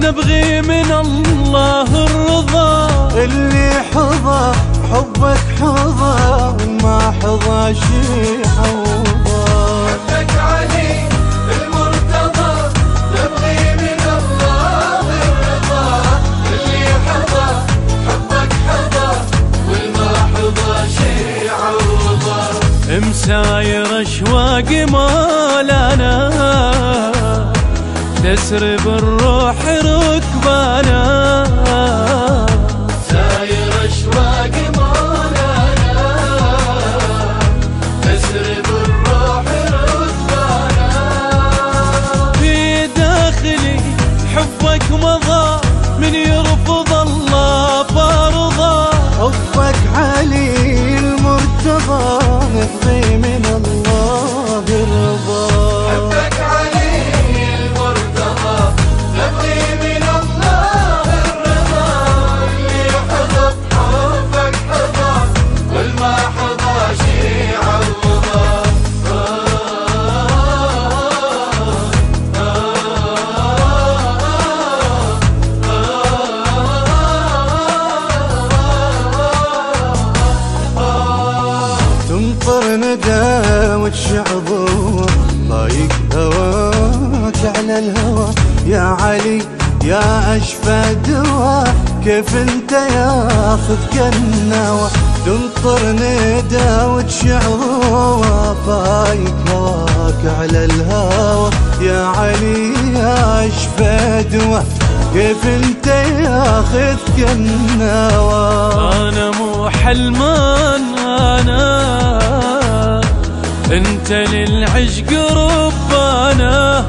نبغي من الله الرضا. اللي حظى حبك حظى وما حظى شي حوضى. حبك علي المرتضى نبغي من الله الرضا. اللي حظى حبك حظى والما حظى شي عوضى. مساير اشواق مولانا تسرب الروح ركبانا. ساير اشواق مولانا تسرب الروح ركبانا. في داخلي حبك مضى من يرفض الله فرضا. حبك علي المرتضى نبغي من الله الرضا. حبك علي المرتضى نبغي من الله الرضا. اللي حظى حبك حظى والما حظى شي عوضى. تمطر ندى وتشع ضوء ضايق هواك على الهوى. يا علي يا أشفى دواء كيف انت ياخذ كالنوى. تمطر ندى وتشع ضوء ضايق هواك على الهوى. يا علي يا أشفى دواء كيف انت ياخذ كالنوى. أنا مو حلمان انت للعشق ربانا.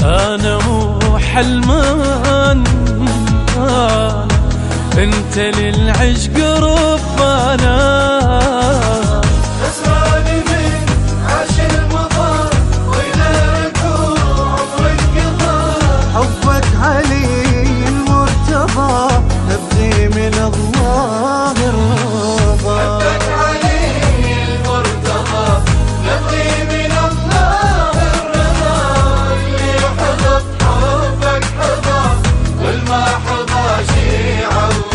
انا مو حلمان انت للعشق ربانا. اسراني من عاش المضى والى ركوع القضاء. حبك علي المرتضى نبغي من الله الرضا. حبك علي المرتضى نبغي من الله الرضا. اللي حظى حبك حظى والما حظى شي عوضى.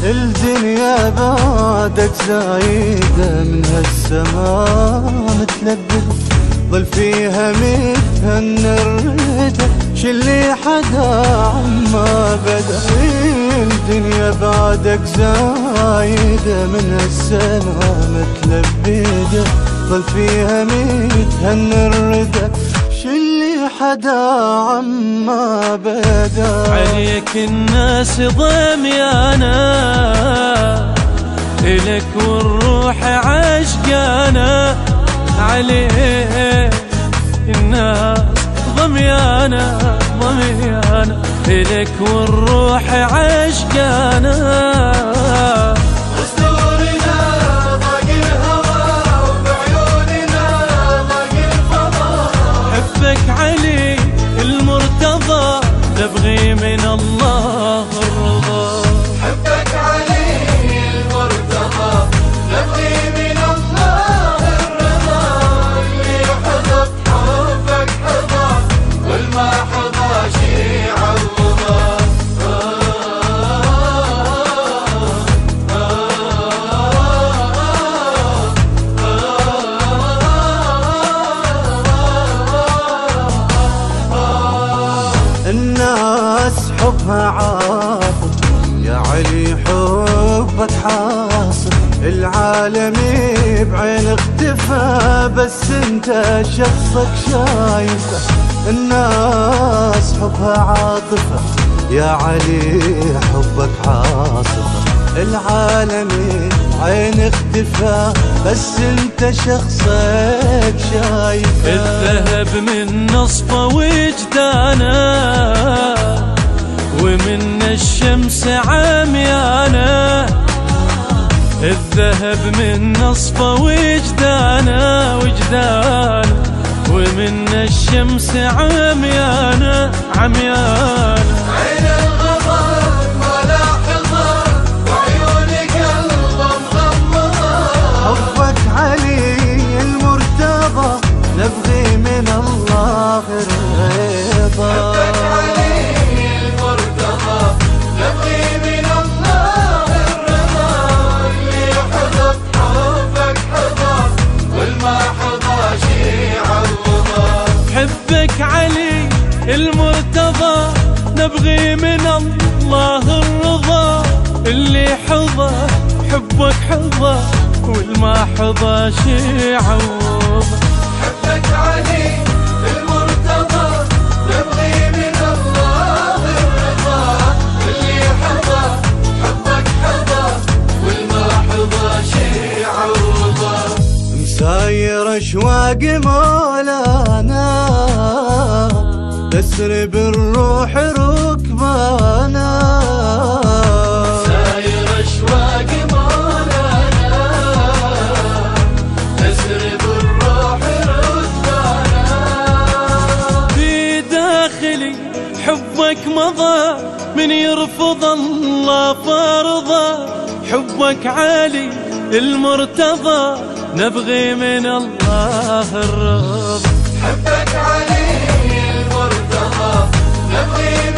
الدنيا بعدك زايدة من هالسماء متلبد. ظل فيها متهن الردى شلي حدا عما بدا. الدنيا بعدك زايدة من هالسماء متلبدة. ظل فيها متهن الردى شلي حدا عما بدا. عليك الناس ضميانا إلك والروح عشقانا. عليك الناس ضميانا إلك والروح عشقانا. صدورنا ضاق الهوى وبعيوننا ضاق الفضا. حبك علي المرتضى نبغي من الله الرضا. حبك علي المرتضى نبغي من الله الرضا. اللي حظى حبك حظى والما حظى شي عوضى. الناس حبها عاطف يا علي حبك حاصل. العالم بعين اختفى بس انت شخصك شايفه. الناس حبها عاطفة يا علي حبك عاصفة. العالم عين اختفى بس انت شخصك شايفه. الذهب من نصفه وجدانا ومن الشمس عميانا. الذهب من نصفه وجدانا ومن الشمس عميانا. عين الغضب حبك حظى والما حظى شي عوض. حبك علي المرتضى نبغي من الله الرضا، اللي حظى حبك حظى والما حظى شي عوضه. مساير اشواق مولانا تسري بالروح ركبانا، مساير اشواق مولانا تسري بالروح ركبانا. في داخلي حبك مضى من يرفض الله فرضه، حبك عالي المرتضى نبغي من الله الرضا. حبك علي المرتضى نبغي